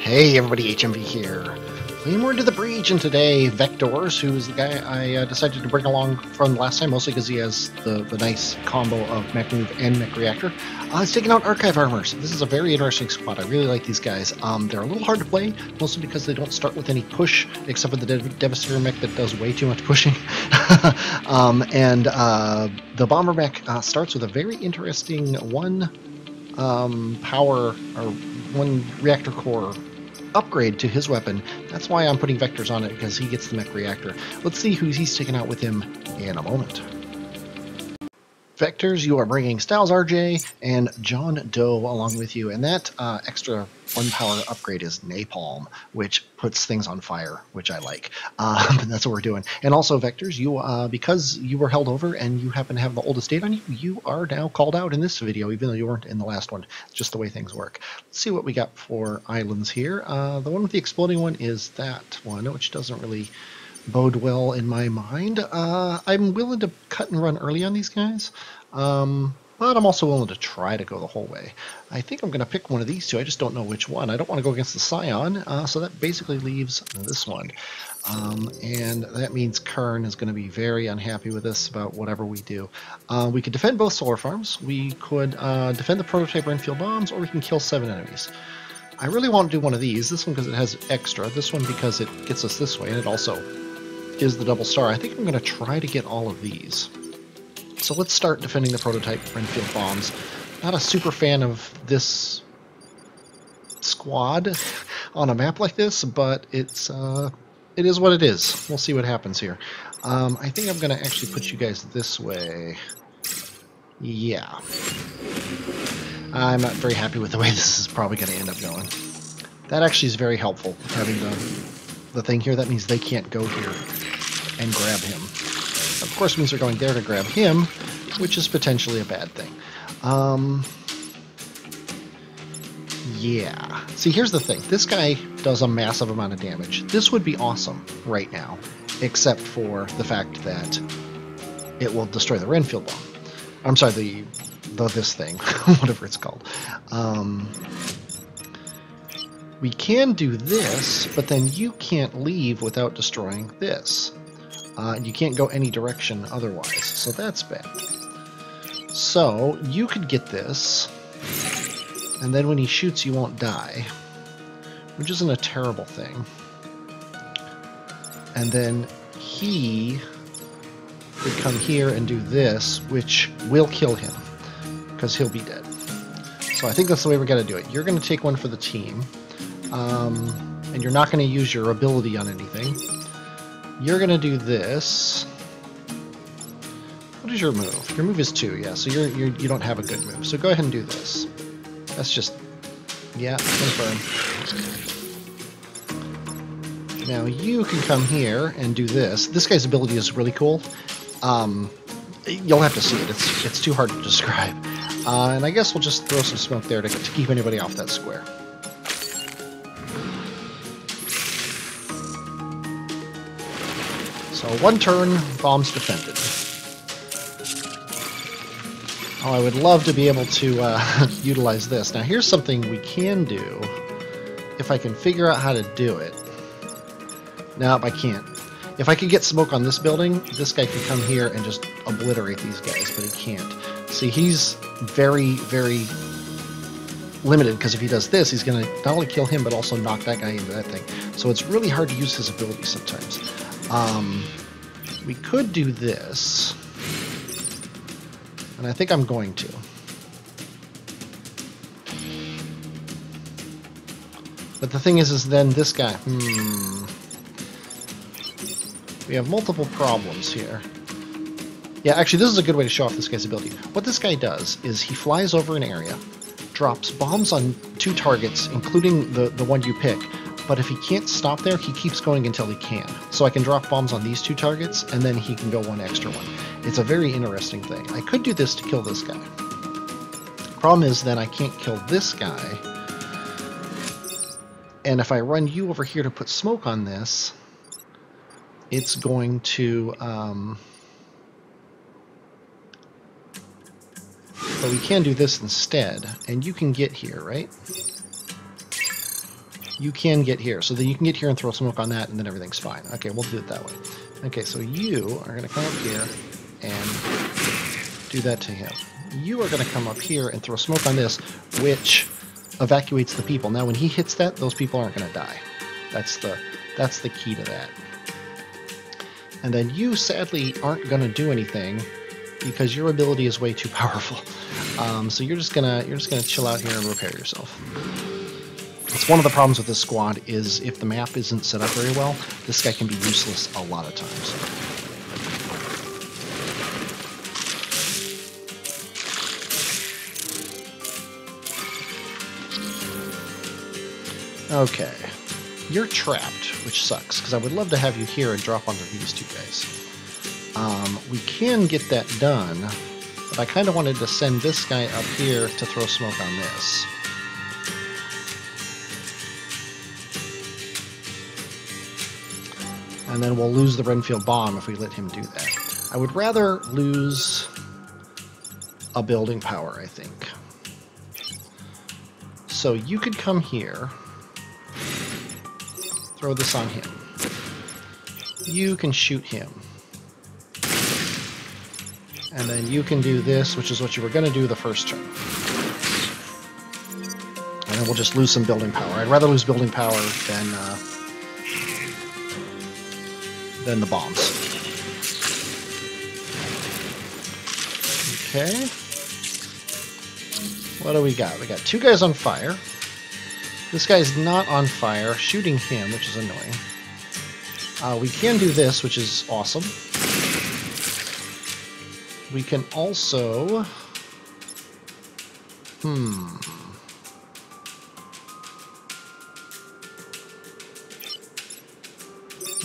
Hey everybody, HMV here. Playing more into the breach, and today Vectorz, who is the guy I decided to bring along from last time, mostly because he has the nice combo of mech move and mech reactor, is taking out archive armors. This is a very interesting squad. I really like these guys. They're a little hard to play, mostly because they don't start with any push, except for the Devastator mech that does way too much pushing. The bomber mech starts with a very interesting one reactor core upgrade to his weapon. That's why I'm putting Vectorz on it, because he gets the mech reactor. Let's see who he's taking out with him in a moment. Vectorz, you are bringing stylesrj and Jon Dough along with you, and that extra 1 power upgrade is napalm, which puts things on fire, which I like. But that's what we're doing. And also, Vectorz, you because you were held over and you happen to have the oldest date on you, you are now called out in this video, even though you weren't in the last one. It's just the way things work. Let's see what we got for islands here. The one with the exploding one is that one, which doesn't really bode well in my mind. I'm willing to cut and run early on these guys, but I'm also willing to try to go the whole way. I think I'm going to pick one of these two. I just don't know which one. I don't want to go against the Scion, so that basically leaves this one. And that means Kern is going to be very unhappy with us about whatever we do. We could defend both solar farms. We could defend the prototype Renfield bombs, or we can kill 7 enemies. I really want to do one of these. This one because it has extra. This one because it gets us this way, and it also is the double star. I think I'm going to try to get all of these. So let's start defending the prototype Renfield bombs. Not a super fan of this squad on a map like this, but it is what it is. We'll see what happens here. I think I'm going to actually put you guys this way. Yeah. I'm not very happy with the way this is probably going to end up going. That actually is very helpful, having the thing here. That means they can't go here and grab him. Of course, it means they're going there to grab him, which is potentially a bad thing. Yeah. See, here's the thing. This guy does a massive amount of damage. This would be awesome right now, except for the fact that it will destroy the Renfield bomb. I'm sorry, this thing, whatever it's called. We can do this, but then you can't leave without destroying this. You can't go any direction otherwise, so that's bad. So you could get this, and then when he shoots you won't die, which isn't a terrible thing. And then he could come here and do this, which will kill him, because he'll be dead. So I think that's the way we're going to do it. You're going to take one for the team, and you're not going to use your ability on anything. You're going to do this. What is your move? Your move is 2, yeah, so you don't have a good move. So go ahead and do this. That's just, yeah, confirm. Now you can come here and do this. This guy's ability is really cool. You'll have to see it. It's too hard to describe. And I guess we'll just throw some smoke there to keep anybody off that square. So 1 turn, bombs defended. Oh, I would love to be able to utilize this. Now here's something we can do, if I can figure out how to do it. Nope, I can't. If I could get smoke on this building, this guy could come here and just obliterate these guys, but he can't. See, he's very, very limited, because if he does this, he's going to not only kill him, but also knock that guy into that thing. So it's really hard to use his ability sometimes. We could do this, and I think I'm going to. But the thing is then this guy, we have multiple problems here. Yeah, actually, this is a good way to show off this guy's ability. What this guy does is he flies over an area, drops bombs on 2 targets, including the one you pick, but if he can't stop there, he keeps going until he can. So I can drop bombs on these 2 targets, and then he can go 1 extra one. It's a very interesting thing. I could do this to kill this guy. Problem is, then I can't kill this guy. And if I run you over here to put smoke on this, it's going to... But we can do this instead, and you can get here, right? you can get here. So then you can get here and throw smoke on that, and then everything's fine. Okay, we'll do it that way. Okay, so you are going to come up here and do that to him. You are going to come up here and throw smoke on this, which evacuates the people. Now, when he hits that, those people aren't going to die. That's the key to that. And then you, sadly, aren't going to do anything because your ability is way too powerful. So you're just gonna chill out here and repair yourself. It's one of the problems with this squad is if the map isn't set up very well, this guy can be useless a lot of times. Okay, you're trapped, which sucks, because I would love to have you here and drop onto these two guys. We can get that done, but I kind of wanted to send this guy up here to throw smoke on this. And then we'll lose the Renfield bomb if we let him do that. I would rather lose a building power, I think. So you could come here, throw this on him. You can shoot him. And then you can do this, which is what you were going to do the first turn. And then we'll just lose some building power. I'd rather lose building power than the bombs. Okay. What do we got? We got two guys on fire. This guy's not on fire, shooting him, which is annoying. We can do this, which is awesome. We can also...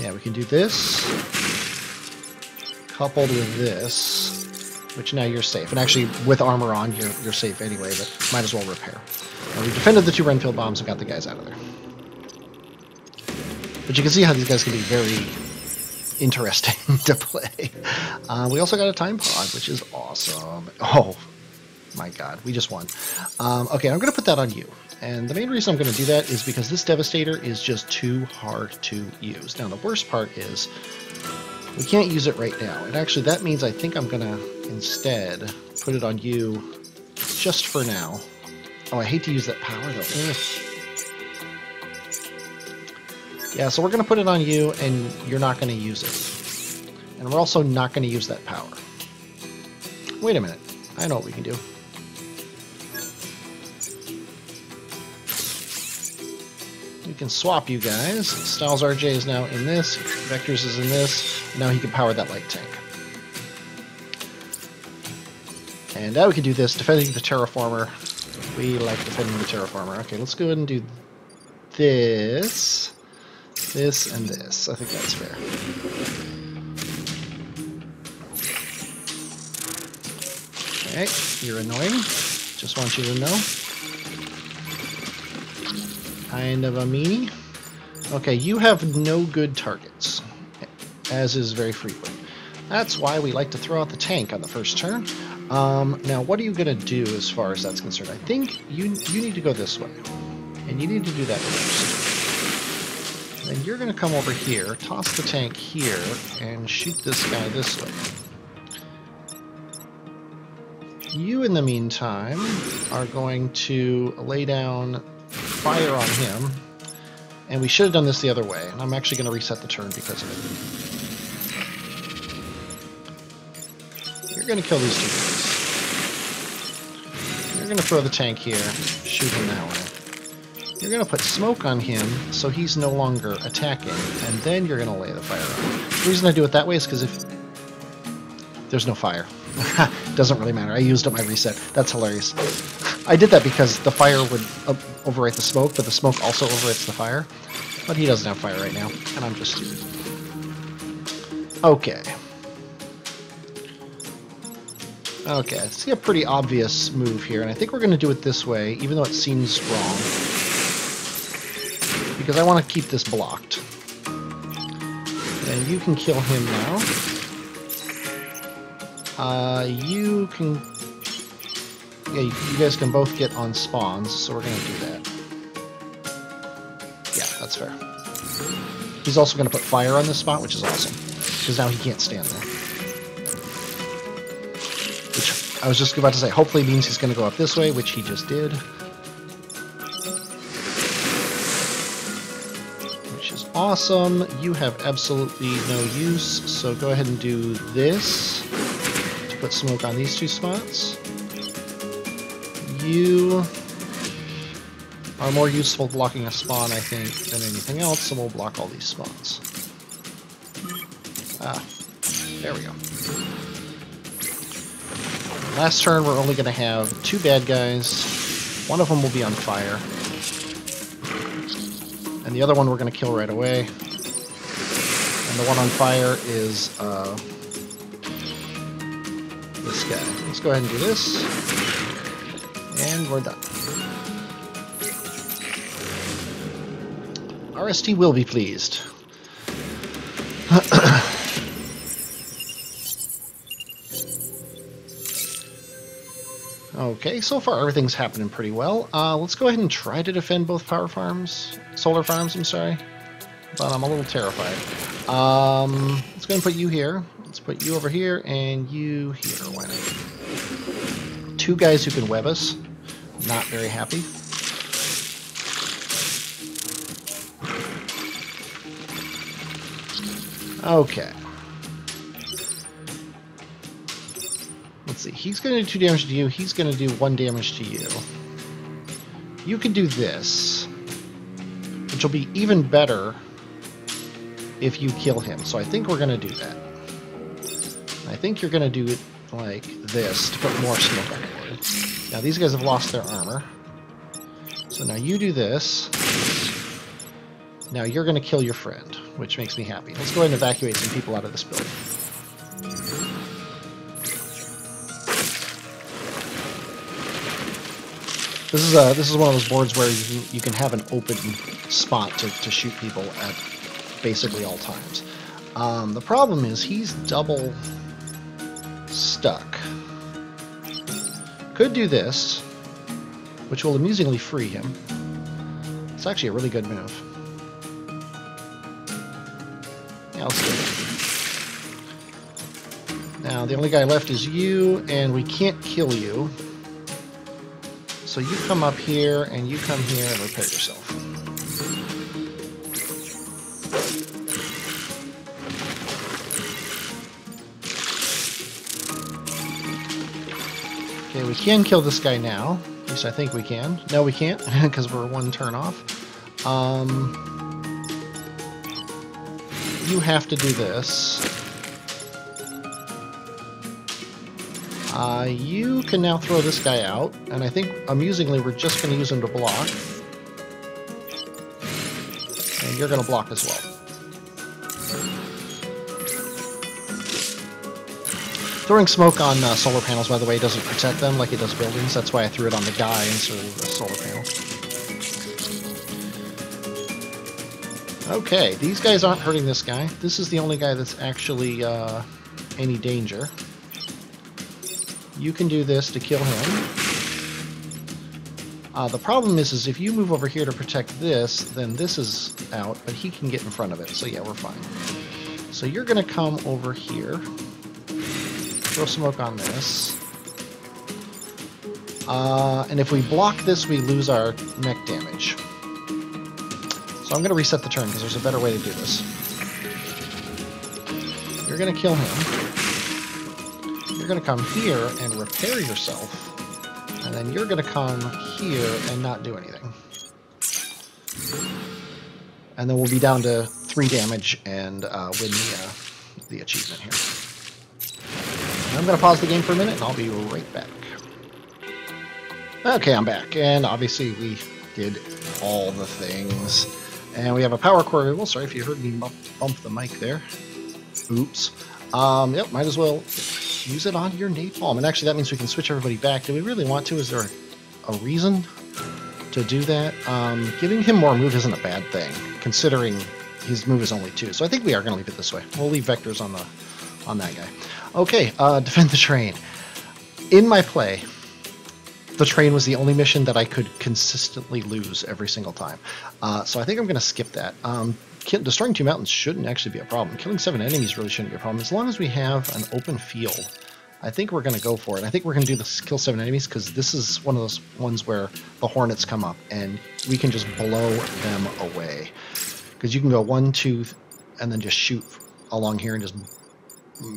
Yeah, we can do this, coupled with this, which now you're safe. And actually, with armor on, you're safe anyway, but might as well repair. Now, we defended the two Renfield bombs and got the guys out of there. But you can see how these guys can be very interesting to play. We also got a time pod, which is awesome. Oh, my God, we just won. Okay, I'm going to put that on you. And the main reason I'm going to do that is because this Devastator is just too hard to use. Now, the worst part is we can't use it right now. And actually, that means I think I'm going to instead put it on you just for now. Oh, I hate to use that power, though. Ugh. Yeah, so we're going to put it on you, and you're not going to use it. And we're also not going to use that power. Wait a minute. I know what we can do. We can swap you guys. stylesrj is now in this. Vectorz is in this. And now he can power that light tank. And now we can do this. Defending the Terraformer. We like defending the Terraformer. Okay, let's go ahead and do this. This and this. I think that's fair. Okay, you're annoying. Just want you to know. Kind of a meanie. Okay, you have no good targets, as is very frequent. That's why we like to throw out the tank on the first turn. Now, what are you going to do as far as that's concerned? I think you need to go this way. And you need to do that first. Then you're going to come over here, toss the tank here, and shoot this guy this way. You, in the meantime, are going to lay down fire on him. And we should have done this the other way. And I'm actually going to reset the turn because of it. You're going to kill these two guys. You're going to throw the tank here, shoot him that way. You're going to put smoke on him so he's no longer attacking, and then you're going to lay the fire on. The reason I do it that way is because if there's no fire. Doesn't really matter. I used up my reset. That's hilarious. I did that because the fire would overwrite the smoke, but the smoke also overwrites the fire. But he doesn't have fire right now, and I'm just stupid. Okay. Okay, I see a pretty obvious move here, and I think we're going to do it this way, even though it seems wrong. Because I want to keep this blocked. And you can kill him now. You can... Yeah, you guys can both get on spawns, so we're going to do that. that's fair. He's also going to put fire on this spot, which is awesome, because now he can't stand there. Which I was just about to say, hopefully means he's going to go up this way, which he just did. Which is awesome. You have absolutely no use, so go ahead and do this to put smoke on these two spots. You are more useful blocking a spawn, I think, than anything else, so we'll block all these spawns. Ah, there we go. Last turn, we're only going to have 2 bad guys. One of them will be on fire. And the other one we're going to kill right away. And the one on fire is this guy. Let's go ahead and do this. And we're done. RST will be pleased. Okay, so far everything's happening pretty well. Let's go ahead and try to defend both power farms. Solar farms, I'm sorry. But I'm a little terrified. Let's go ahead and put you here. Let's put you over here and you here. Why not? 2 guys who can web us. Not very happy. Okay. Let's see. He's going to do 2 damage to you. He's going to do 1 damage to you. You can do this, which will be even better if you kill him. So I think we're going to do that. I think you're going to do it like this to put more smoke on the board. Now these guys have lost their armor. So now you do this. Now you're going to kill your friend, which makes me happy. Let's go ahead and evacuate some people out of this building. This is one of those boards where you can have an open spot to shoot people at basically all times. The problem is he's double stuck. Could do this, which will amusingly free him. It's actually a really good move. Yeah, let's do it. Now the only guy left is you, and we can't kill you. So you come up here, and you come here and repair yourself. Okay, we can kill this guy now. At least I think we can. No, we can't, because we're 1 turn off. You have to do this. You can now throw this guy out, and I think, amusingly, we're just going to use him to block. And you're going to block as well. Throwing smoke on solar panels, by the way, doesn't protect them like it does buildings. That's why I threw it on the guy instead of the solar panel. Okay, these guys aren't hurting this guy. This is the only guy that's actually any danger. You can do this to kill him. The problem is if you move over here to protect this, then this is out, but he can get in front of it. So yeah, we're fine. So you're going to come over here. Throw smoke on this. And if we block this, we lose our mech damage. So I'm going to reset the turn because there's a better way to do this. You're going to kill him. You're going to come here and repair yourself. And then you're going to come here and not do anything. And then we'll be down to 3 damage and win the achievement here. And I'm going to pause the game for a minute and I'll be right back. Okay, I'm back. And obviously we did all the things. And we have a power core available. Sorry if you heard me bump the mic there. Oops. Yep, might as well use it on your napalm. And actually that means we can switch everybody back. Do we really want to? Is there a reason to do that? Giving him more move isn't a bad thing, considering his move is only 2. So I think we are going to leave it this way. We'll leave Vectorz on that guy. Okay, defend the train. In my play, the train was the only mission that I could consistently lose every single time. So I think I'm going to skip that. Destroying 2 mountains shouldn't actually be a problem. Killing 7 enemies really shouldn't be a problem. As long as we have an open field, I think we're going to go for it. I think we're going to do this kill 7 enemies because this is one of those ones where the hornets come up and we can just blow them away. Because you can go 1, 2, and then just shoot along here and just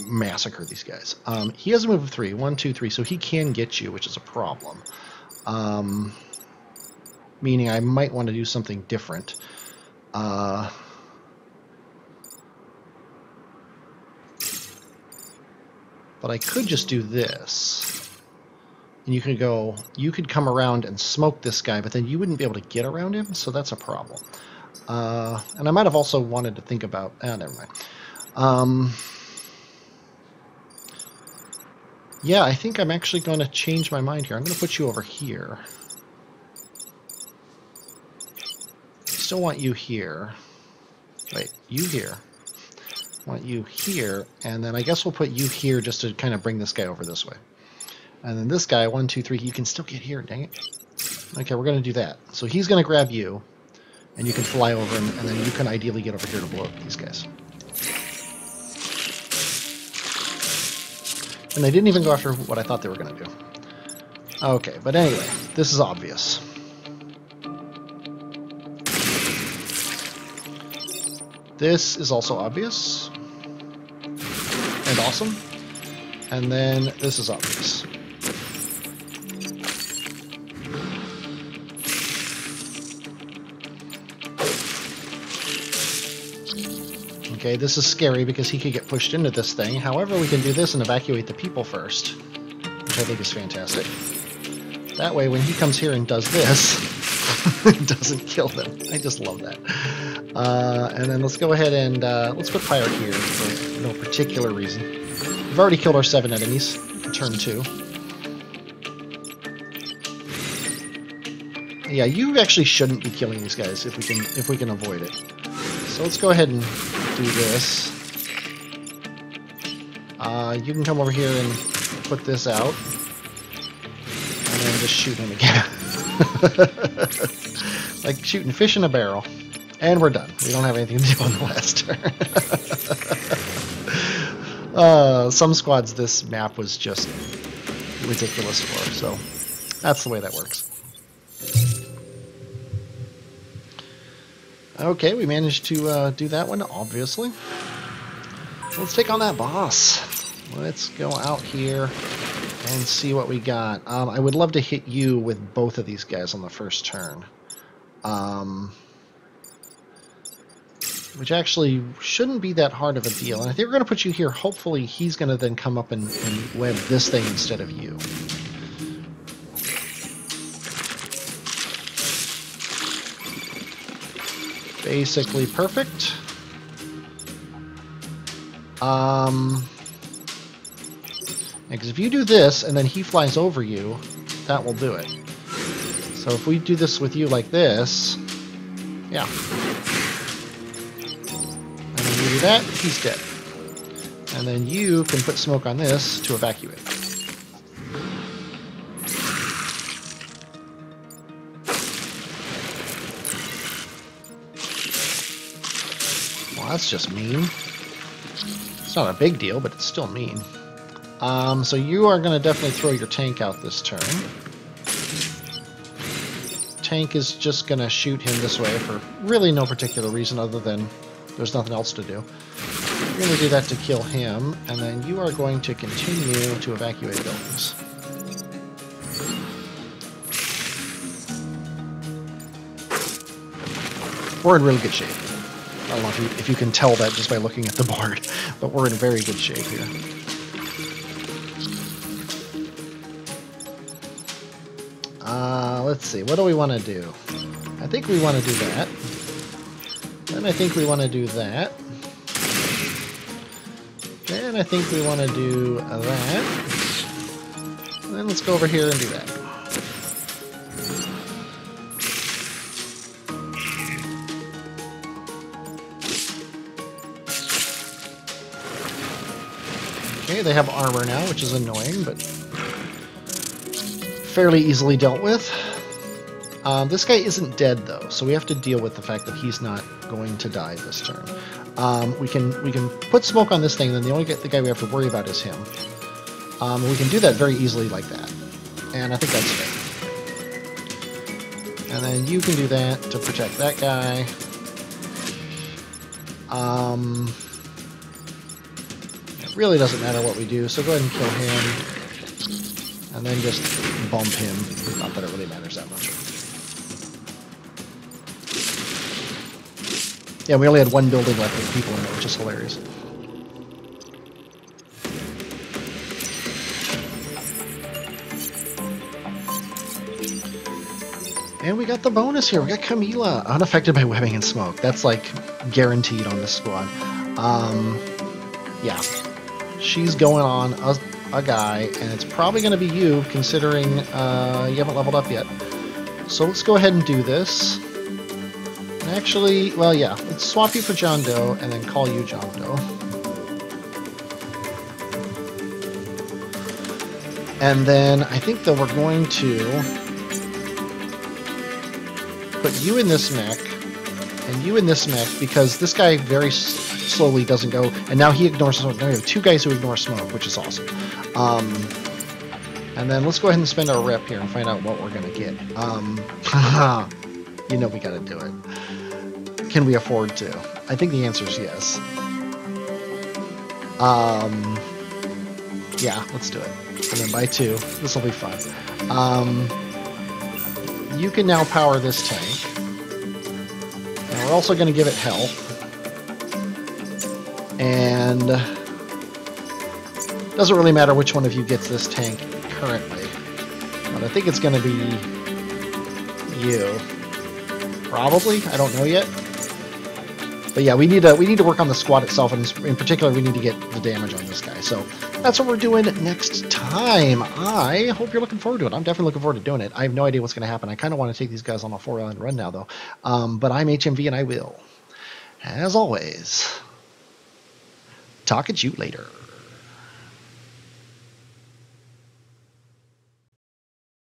massacre these guys. He has a move of 3. 1, 2, 3, so he can get you, which is a problem. Meaning I might want to do something different. But I could just do this. And you could come around and smoke this guy, but then you wouldn't be able to get around him, so that's a problem. And I might have also wanted to think about... never mind. Yeah, I think I'm actually going to change my mind here. I'm going to put you over here. Still want you here. Wait, you here. Want you here, and then I guess we'll put you here just to kind of bring this guy over this way. And then this guy, 1, 2, 3, you can still get here, dang it. Okay, we're going to do that. So he's going to grab you, and you can fly over him, and then you can ideally get over here to blow up these guys. And they didn't even go after what I thought they were going to do. Okay, but anyway, this is obvious. This is also obvious. And awesome. And then this is obvious. Okay, this is scary because he could get pushed into this thing. However, we can do this and evacuate the people first, which I think is fantastic. That way, when he comes here and does this, it doesn't kill them. I just love that. And then let's go ahead and let's put fire here for no particular reason. We've already killed our 7 enemies. Turn 2. Yeah, you actually shouldn't be killing these guys if we can avoid it. So let's go ahead and do this. You can come over here and put this out, and then just shoot him again. Like shooting fish in a barrel. And we're done. We don't have anything to do on the last turn. Some squads this map was just ridiculous for, so that's the way that works. Okay, we managed to do that one, obviously. Let's take on that boss. Let's go out here and see what we got. I would love to hit you with both of these guys on the first turn. Which actually shouldn't be that hard of a deal. And I think we're going to put you here. Hopefully he's going to then come up and web this thing instead of you. Basically perfect. Because if you do this and then he flies over you, that will do it. So if we do this with you like this, yeah. And then you do that, he's dead. And then you can put smoke on this to evacuate. Well, that's just mean. It's not a big deal, but it's still mean. So you are going to definitely throw your tank out this turn. Tank is just going to shoot him this way for really no particular reason other than there's nothing else to do. You're going to do that to kill him, and then you are going to continue to evacuate buildings. We're in really good shape. I don't know if you can tell that just by looking at the board, but we're in very good shape here. Let's see, what do we want to do? I think we want to do that. Then I think we want to do that. Then I think we want to do that. And then let's go over here and do that. Okay, they have armor now, which is annoying, but fairly easily dealt with. This guy isn't dead though, so we have to deal with the fact that he's not going to die this turn. We can put smoke on this thing, and then the only guy we have to worry about is him. We can do that very easily like that, and I think that's fair. And then you can do that to protect that guy. It really doesn't matter what we do, so go ahead and kill him, and then just bump him. Not that it really matters that much. Yeah, we only had one building left with people in it, which is hilarious. And we got the bonus here. We got Camila, unaffected by webbing and smoke. That's like guaranteed on this squad. Yeah, she's going on a guy, and it's probably going to be you, considering you haven't leveled up yet. So let's go ahead and do this. And actually, well, yeah, let's swap you for Jon Dough, and then call you Jon Dough. And then I think that we're going to put you in this mech, and you in this mech, because this guy very slowly doesn't go, and now he ignores smoke. Now we have two guys who ignore smoke, which is awesome. And then let's go ahead and spend our rep here and find out what we're going to get. You know we got to do it. Can we afford to? I think the answer is yes. Yeah, let's do it. And then by 2. This will be fun. You can now power this tank. And we're also going to give it health. And doesn't really matter which one of you gets this tank currently. But I think it's going to be you. Probably. I don't know yet. But yeah, we need to work on the squad itself, and in particular, we need to get the damage on this guy. So that's what we're doing next time. I hope you're looking forward to it. I'm definitely looking forward to doing it. I have no idea what's going to happen. I kind of want to take these guys on a 4-island run now, though. But I'm HMV, and I will, as always, talk at you later.